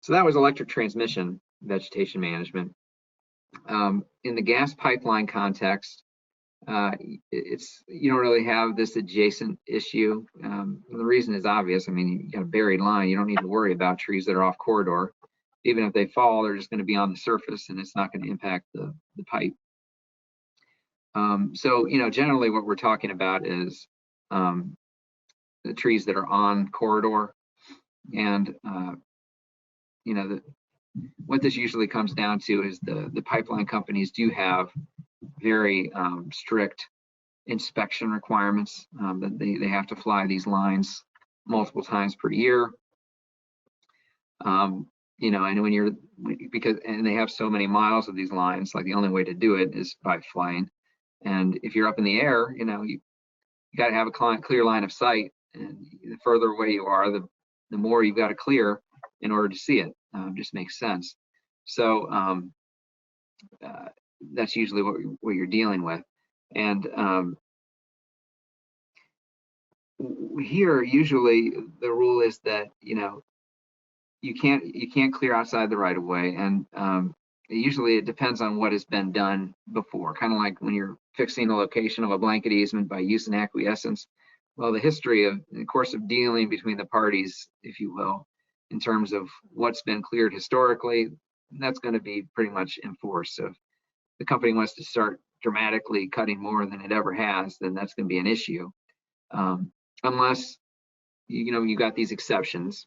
So that was electric transmission vegetation management. In the gas pipeline context, you don't really have this adjacent issue. The reason is obvious. I mean, you got a buried line. You don't need to worry about trees that are off corridor. Even if they fall, they're just going to be on the surface, and it's not going to impact the pipe. So, generally what we're talking about is the trees that are on corridor, and what this usually comes down to is the pipeline companies do have very strict inspection requirements, that they have to fly these lines multiple times per year. And and they have so many miles of these lines, like the only way to do it is by flying. And if you're up in the air, you got to have a clear line of sight, and the further away you are, the more you've got to clear in order to see it. Just makes sense. So that's usually what you're dealing with. And here, usually the rule is that you can't clear outside the right of way, and usually it depends on what has been done before. Kind of like when you're fixing the location of a blanket easement by use and acquiescence. Well, the course of dealing between the parties, if you will, in terms of what's been cleared historically, that's going to be pretty much enforced. So if the company wants to start dramatically cutting more than it ever has, then that's going to be an issue. Unless you got these exceptions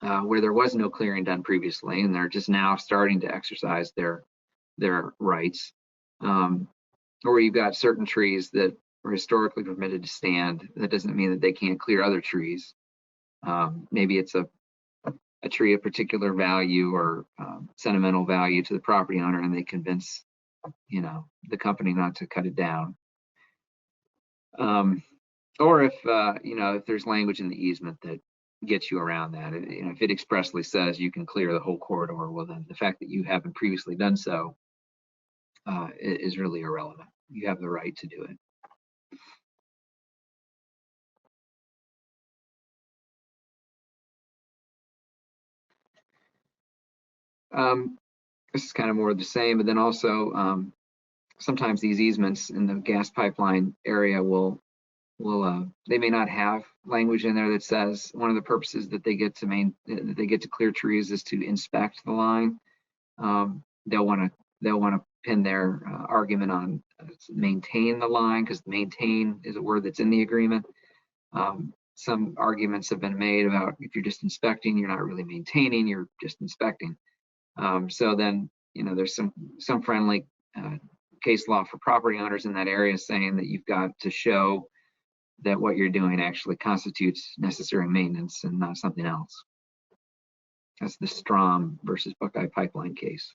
where there was no clearing done previously, and they're just now starting to exercise their rights, or you've got certain trees that were historically permitted to stand. That doesn't mean that they can't clear other trees. Maybe it's a tree of particular value or sentimental value to the property owner, and they convince the company not to cut it down. Or if there's language in the easement that gets you around that, if it expressly says you can clear the whole corridor, well, then the fact that you haven't previously done so is really irrelevant. You have the right to do it. This is kind of more of the same, but then also sometimes these easements in the gas pipeline area they may not have language in there that says one of the purposes that they get to clear trees is to inspect the line. They'll want to pin their argument on maintain the line, because maintain is a word that's in the agreement. Some arguments have been made about if you're just inspecting, you're not really maintaining, you're just inspecting. So then there's some friendly case law for property owners in that area saying that you've got to show that what you're doing actually constitutes necessary maintenance and not something else. That's the Strom versus Buckeye Pipeline case.